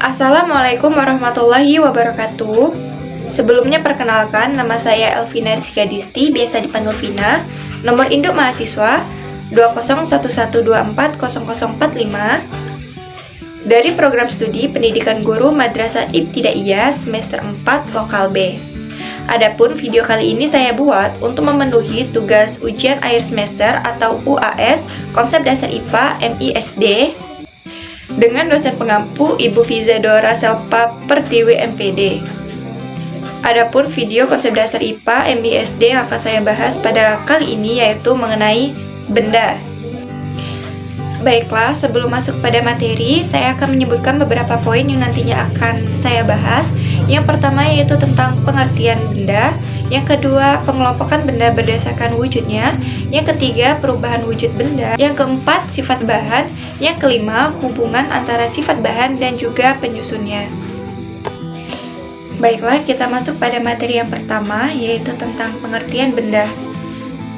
Assalamualaikum warahmatullahi wabarakatuh. Sebelumnya perkenalkan, nama saya Elvina Rizka Disti, biasa dipanggil Vina. Nomor induk mahasiswa 2011240045 dari program studi Pendidikan Guru Madrasah Ibtidaiyah semester 4 Lokal B. Adapun video kali ini saya buat untuk memenuhi tugas ujian akhir semester atau UAS Konsep Dasar IPA MISD dengan dosen pengampu Ibu Fizadora Selpa Pertiwi MPD. Adapun video konsep dasar IPA MISD yang akan saya bahas pada kali ini yaitu mengenai benda. Baiklah, sebelum masuk pada materi, saya akan menyebutkan beberapa poin yang nantinya akan saya bahas. Yang pertama yaitu tentang pengertian benda. Yang kedua, pengelompokan benda berdasarkan wujudnya. Yang ketiga, perubahan wujud benda. Yang keempat, sifat bahan. Yang kelima, hubungan antara sifat bahan dan juga penyusunnya. Baiklah, kita masuk pada materi yang pertama, yaitu tentang pengertian benda.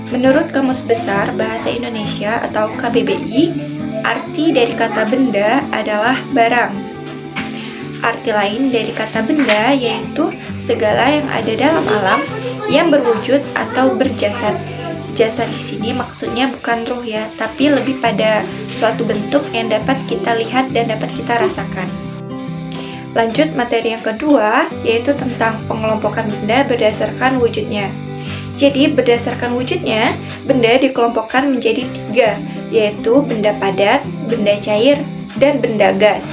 Menurut Kamus Besar Bahasa Indonesia atau KBBI, arti dari kata benda adalah barang. Arti lain dari kata benda yaitu segala yang ada dalam alam yang berwujud atau berjasad. Jasad di sini maksudnya bukan ruh ya, tapi lebih pada suatu bentuk yang dapat kita lihat dan dapat kita rasakan. Lanjut materi yang kedua, yaitu tentang pengelompokan benda berdasarkan wujudnya. Jadi berdasarkan wujudnya, benda dikelompokkan menjadi 3, yaitu benda padat, benda cair, dan benda gas.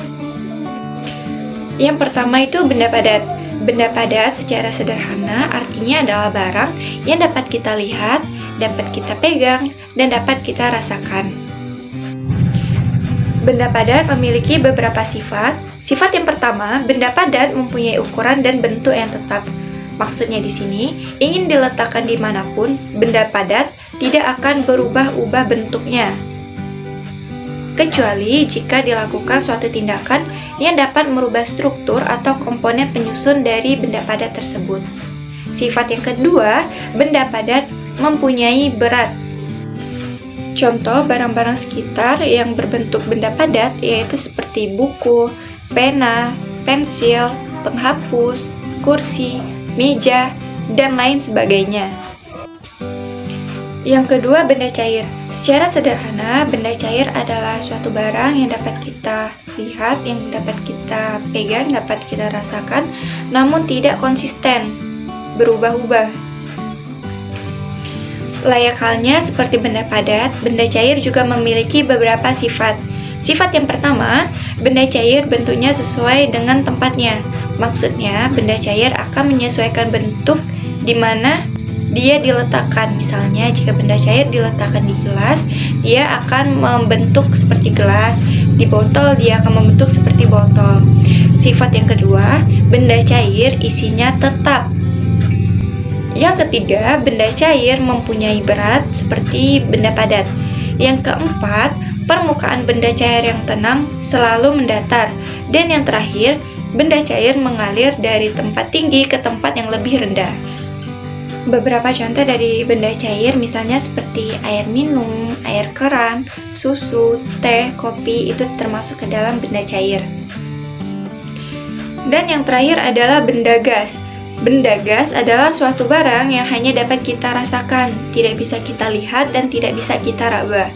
Yang pertama itu benda padat. Benda padat secara sederhana artinya adalah barang yang dapat kita lihat, dapat kita pegang, dan dapat kita rasakan. Benda padat memiliki beberapa sifat. Sifat yang pertama, benda padat mempunyai ukuran dan bentuk yang tetap. Maksudnya di sini, ingin diletakkan dimanapun, benda padat tidak akan berubah-ubah bentuknya. Kecuali jika dilakukan suatu tindakan yang dapat merubah struktur atau komponen penyusun dari benda padat tersebut. Sifat yang kedua, benda padat mempunyai berat. Contoh barang-barang sekitar yang berbentuk benda padat yaitu seperti buku, pena, pensil, penghapus, kursi, meja, dan lain sebagainya. Yang kedua, benda cair. Secara sederhana, benda cair adalah suatu barang yang dapat kita lihat, yang dapat kita pegang, dapat kita rasakan, namun tidak konsisten, berubah-ubah. Layak halnya seperti benda padat, benda cair juga memiliki beberapa sifat. Sifat yang pertama, benda cair bentuknya sesuai dengan tempatnya. Maksudnya, benda cair akan menyesuaikan bentuk di mana dia diletakkan. Misalnya, jika benda cair diletakkan di gelas, dia akan membentuk seperti gelas. Di botol, dia akan membentuk seperti botol. Sifat yang kedua, benda cair isinya tetap. Yang ketiga, benda cair mempunyai berat seperti benda padat. Yang keempat, permukaan benda cair yang tenang selalu mendatar. Dan yang terakhir, benda cair mengalir dari tempat tinggi ke tempat yang lebih rendah. Beberapa contoh dari benda cair misalnya seperti air minum, air keran, susu, teh, kopi itu termasuk ke dalam benda cair. Dan yang terakhir adalah benda gas. Benda gas adalah suatu barang yang hanya dapat kita rasakan, tidak bisa kita lihat dan tidak bisa kita raba.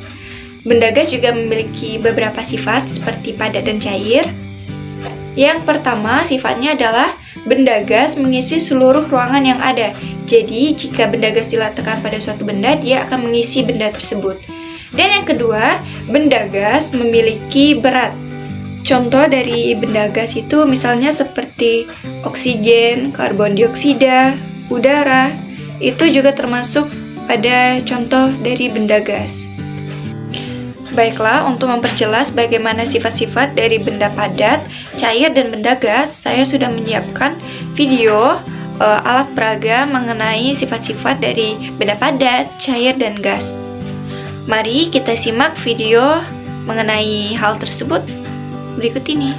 Benda gas juga memiliki beberapa sifat seperti padat dan cair. Yang pertama, sifatnya adalah benda gas mengisi seluruh ruangan yang ada. Jadi, jika benda gas diletakkan pada suatu benda, dia akan mengisi benda tersebut. Dan yang kedua, benda gas memiliki berat. Contoh dari benda gas itu misalnya seperti oksigen, karbon dioksida, udara. Itu juga termasuk pada contoh dari benda gas. Baiklah, untuk memperjelas bagaimana sifat-sifat dari benda padat, cair, dan benda gas, saya sudah menyiapkan video alat peraga mengenai sifat-sifat dari benda padat, cair, dan gas. Mari kita simak video mengenai hal tersebut berikut ini.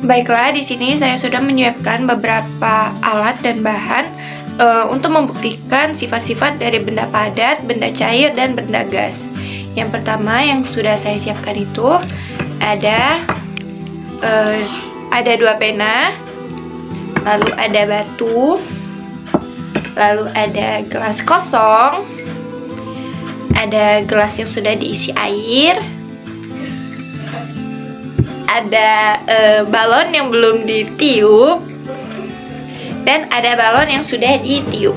Baiklah, di sini saya sudah menyiapkan beberapa alat dan bahan untuk membuktikan sifat-sifat dari benda padat, benda cair, dan benda gas. Yang pertama yang sudah saya siapkan itu ada ada 2 pena, lalu ada batu, lalu ada gelas kosong, ada gelas yang sudah diisi air, ada balon yang belum ditiup, dan ada balon yang sudah ditiup.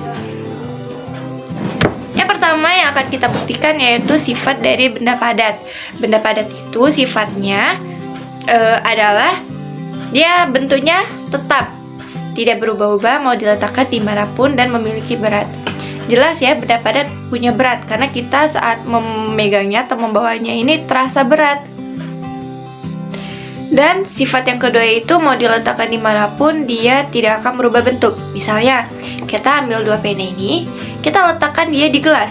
Yang pertama yang akan kita buktikan yaitu sifat dari benda padat. Benda padat itu sifatnya adalah dia bentuknya tetap, tidak berubah-ubah, mau diletakkan dimanapun, dan memiliki berat. Jelas ya, benda padat punya berat karena kita saat memegangnya atau membawanya ini terasa berat. Dan sifat yang kedua itu mau diletakkan dimanapun, dia tidak akan berubah bentuk. Misalnya, kita ambil 2 pena ini, kita letakkan dia di gelas.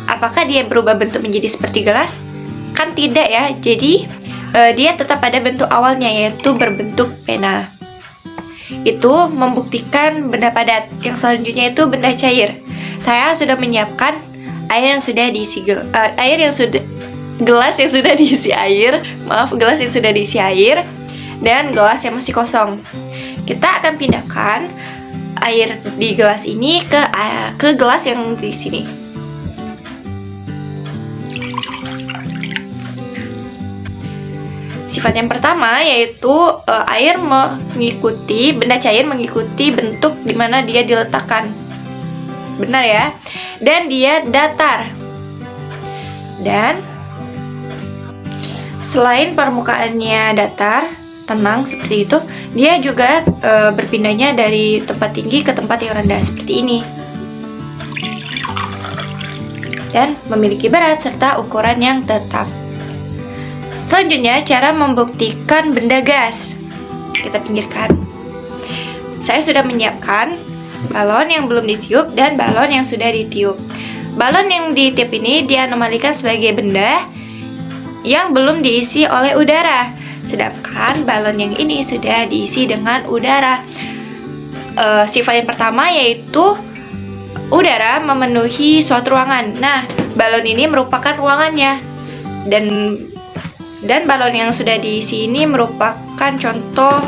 Apakah dia berubah bentuk menjadi seperti gelas? Kan tidak ya, jadi dia tetap pada bentuk awalnya, yaitu berbentuk pena. Itu membuktikan benda padat. Yang selanjutnya itu benda cair. Saya sudah menyiapkan air yang sudah diisi gelas yang sudah diisi air, gelas yang sudah diisi air, dan gelas yang masih kosong. Kita akan pindahkan air di gelas ini ke gelas yang di sini. Sifat yang pertama yaitu benda cair mengikuti bentuk di mana dia diletakkan. Benar ya? Dan dia datar. Dan selain permukaannya datar, tenang seperti itu, dia juga berpindahnya dari tempat tinggi ke tempat yang rendah seperti ini. Dan memiliki berat serta ukuran yang tetap. Selanjutnya, cara membuktikan benda gas. Kita pinggirkan. Saya sudah menyiapkan balon yang belum ditiup dan balon yang sudah ditiup. Balon yang ditiup ini dianomalikan sebagai benda yang belum diisi oleh udara, sedangkan balon yang ini sudah diisi dengan udara. Sifat yang pertama yaitu udara memenuhi suatu ruangan. Nah, balon ini merupakan ruangannya, dan balon yang sudah diisi ini merupakan contoh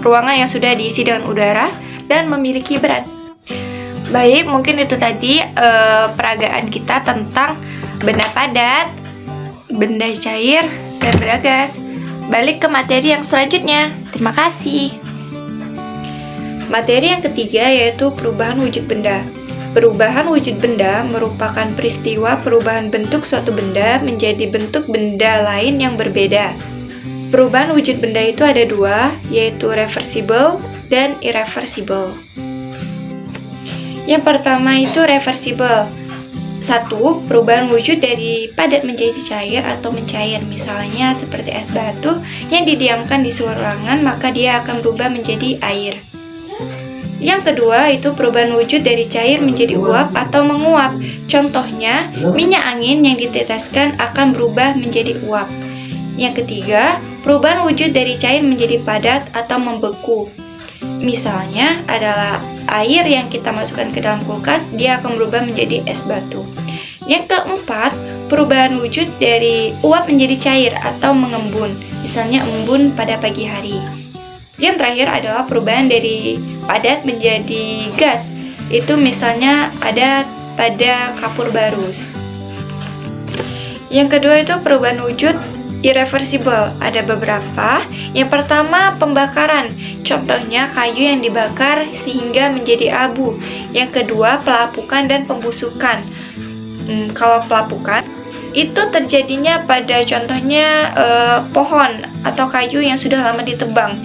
ruangan yang sudah diisi dengan udara dan memiliki berat. Baik, mungkin itu tadi peragaan kita tentang benda padat, benda cair, dan benda gas. Balik ke materi yang selanjutnya. Terima kasih. Materi yang ketiga yaitu perubahan wujud benda. Perubahan wujud benda merupakan peristiwa perubahan bentuk suatu benda menjadi bentuk benda lain yang berbeda. Perubahan wujud benda itu ada 2, yaitu reversible dan irreversible. Yang pertama itu reversible. 1. Perubahan wujud dari padat menjadi cair atau mencair. Misalnya seperti es batu yang didiamkan di suhu ruangan, maka dia akan berubah menjadi air. Yang kedua itu perubahan wujud dari cair menjadi uap atau menguap. Contohnya, minyak angin yang diteteskan akan berubah menjadi uap. Yang ketiga, perubahan wujud dari cair menjadi padat atau membeku. Misalnya adalah air yang kita masukkan ke dalam kulkas, dia akan berubah menjadi es batu. Yang keempat, perubahan wujud dari uap menjadi cair atau mengembun. Misalnya embun pada pagi hari. Yang terakhir adalah perubahan dari padat menjadi gas. Itu misalnya ada pada kapur barus. Yang kedua itu perubahan wujud irreversible. Ada beberapa. Yang pertama pembakaran. Contohnya kayu yang dibakar sehingga menjadi abu. Yang kedua pelapukan dan pembusukan. Kalau pelapukan itu terjadinya pada contohnya pohon atau kayu yang sudah lama ditebang.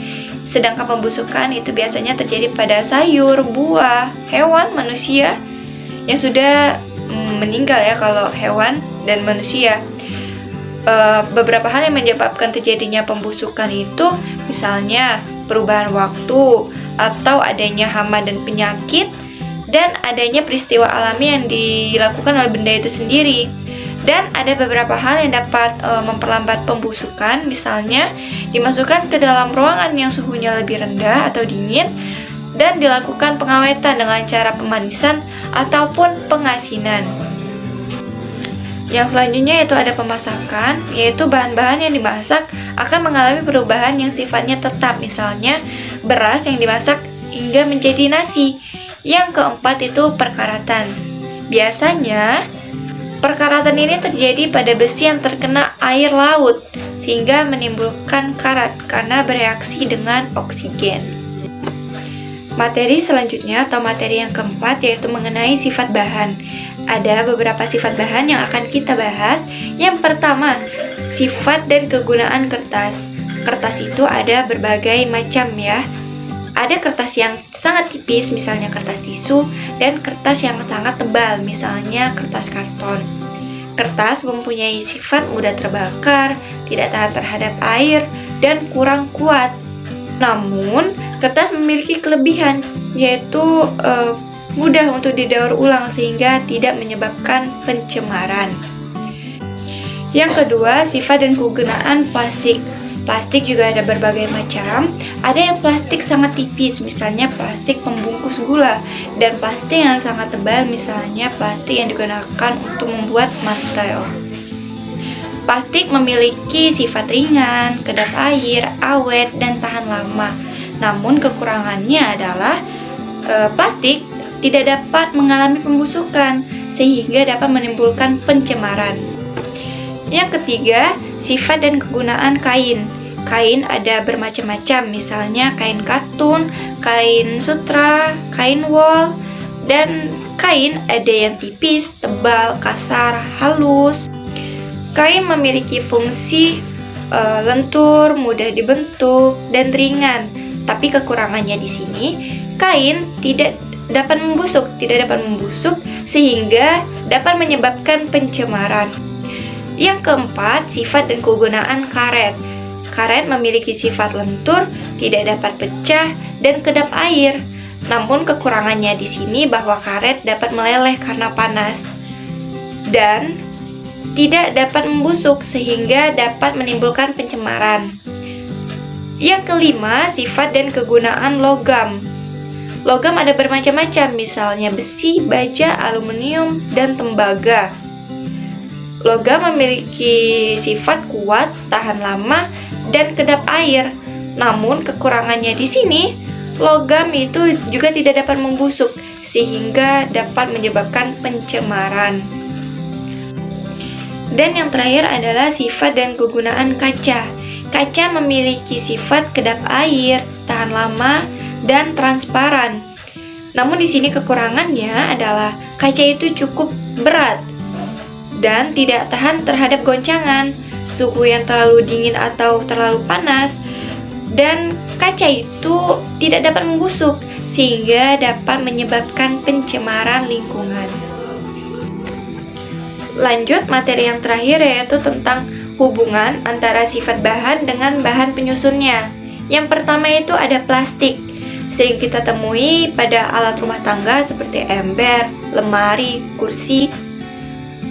Sedangkan pembusukan itu biasanya terjadi pada sayur, buah, hewan, manusia yang sudah meninggal ya kalau hewan dan manusia. Beberapa hal yang menyebabkan terjadinya pembusukan itu misalnya perubahan waktu atau adanya hama dan penyakit dan adanya peristiwa alami yang dilakukan oleh benda itu sendiri. Dan ada beberapa hal yang dapat memperlambat pembusukan, misalnya dimasukkan ke dalam ruangan yang suhunya lebih rendah atau dingin dan dilakukan pengawetan dengan cara pemanisan ataupun pengasinan. Yang selanjutnya yaitu ada pemasakan, yaitu bahan-bahan yang dimasak akan mengalami perubahan yang sifatnya tetap, misalnya beras yang dimasak hingga menjadi nasi. Yang keempat itu perkaratan. Biasanya perkaratan ini terjadi pada besi yang terkena air laut sehingga menimbulkan karat karena bereaksi dengan oksigen. Materi selanjutnya atau materi yang keempat yaitu mengenai sifat bahan. Ada beberapa sifat bahan yang akan kita bahas. Yang pertama, sifat dan kegunaan kertas. Kertas itu ada berbagai macam ya. Ada kertas yang sangat tipis, misalnya kertas tisu, dan kertas yang sangat tebal, misalnya kertas karton. Kertas mempunyai sifat mudah terbakar, tidak tahan terhadap air, dan kurang kuat. Namun, kertas memiliki kelebihan, yaitu mudah untuk didaur ulang sehingga tidak menyebabkan pencemaran. Yang kedua, sifat dan kegunaan plastik. Plastik juga ada berbagai macam. Ada yang plastik sangat tipis, misalnya plastik pembungkus gula, dan plastik yang sangat tebal, misalnya plastik yang digunakan untuk membuat mantel. Plastik memiliki sifat ringan, kedap air, awet, dan tahan lama. Namun kekurangannya adalah plastik tidak dapat mengalami pembusukan sehingga dapat menimbulkan pencemaran. Yang ketiga, sifat dan kegunaan kain. Kain ada bermacam-macam, misalnya kain katun, kain sutra, kain wol, dan kain ada yang tipis, tebal, kasar, halus. Kain memiliki fungsi lentur, mudah dibentuk, dan ringan. Tapi kekurangannya di sini, kain tidak dapat membusuk sehingga dapat menyebabkan pencemaran. Yang keempat, sifat dan kegunaan karet. Karet memiliki sifat lentur, tidak dapat pecah, dan kedap air. Namun kekurangannya di sini bahwa karet dapat meleleh karena panas dan tidak dapat membusuk sehingga dapat menimbulkan pencemaran. Yang kelima, sifat dan kegunaan logam. Logam ada bermacam-macam, misalnya besi, baja, aluminium, dan tembaga. Logam memiliki sifat kuat, tahan lama, dan kedap air. Namun kekurangannya di sini, logam itu juga tidak dapat membusuk sehingga dapat menyebabkan pencemaran. Dan yang terakhir adalah sifat dan kegunaan kaca. Kaca memiliki sifat kedap air, tahan lama, dan transparan. Namun di sini kekurangannya adalah kaca itu cukup berat dan tidak tahan terhadap goncangan, suhu yang terlalu dingin atau terlalu panas, dan kaca itu tidak dapat membusuk sehingga dapat menyebabkan pencemaran lingkungan. Lanjut materi yang terakhir yaitu tentang hubungan antara sifat bahan dengan bahan penyusunnya. Yang pertama itu ada plastik. Sering kita temui pada alat rumah tangga seperti ember, lemari, kursi.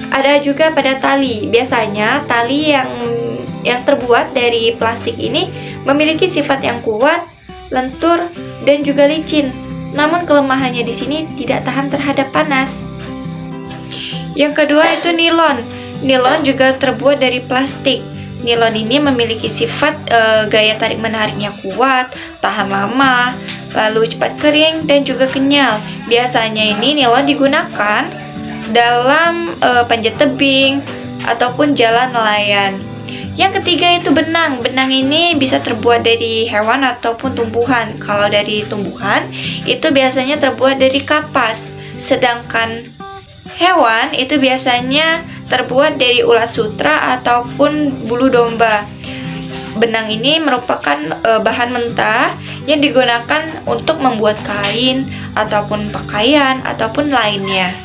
Ada juga pada tali. Biasanya tali yang terbuat dari plastik ini memiliki sifat yang kuat, lentur, dan juga licin. Namun kelemahannya di sini tidak tahan terhadap panas. Yang kedua itu nilon. Nilon juga terbuat dari plastik. Nilon ini memiliki sifat gaya tarik menariknya kuat, tahan lama, lalu cepat kering, dan juga kenyal. Biasanya ini nilon digunakan dalam panjat tebing ataupun jalan nelayan. Yang ketiga itu benang. Benang ini bisa terbuat dari hewan ataupun tumbuhan. Kalau dari tumbuhan itu biasanya terbuat dari kapas, sedangkan hewan itu biasanya terbuat dari ulat sutra ataupun bulu domba. Benang ini merupakan bahan mentah yang digunakan untuk membuat kain ataupun pakaian ataupun lainnya.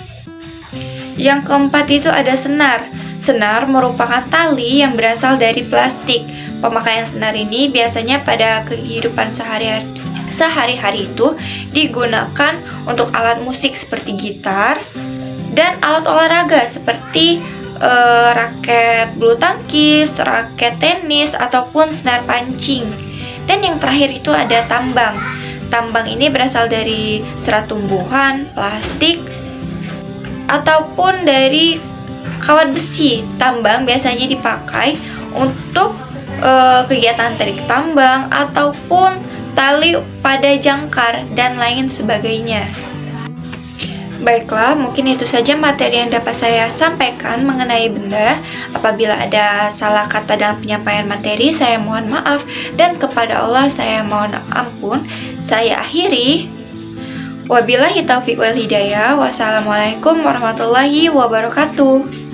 Yang keempat itu ada senar. Senar merupakan tali yang berasal dari plastik. Pemakaian senar ini biasanya pada kehidupan sehari-hari itu digunakan untuk alat musik seperti gitar dan alat olahraga seperti raket bulu tangkis, raket tenis, ataupun senar pancing. Dan yang terakhir itu ada tambang. Tambang ini berasal dari serat tumbuhan, plastik, ataupun dari Kawat besi tambang biasanya dipakai untuk kegiatan tarik tambang ataupun tali pada jangkar dan lain sebagainya. Baiklah, mungkin itu saja materi yang dapat saya sampaikan mengenai benda. Apabila ada salah kata dalam penyampaian materi, saya mohon maaf, dan kepada Allah saya mohon ampun. Saya akhiri. Wabillahi taufiq wal hidayah. Wassalamualaikum warahmatullahi wabarakatuh.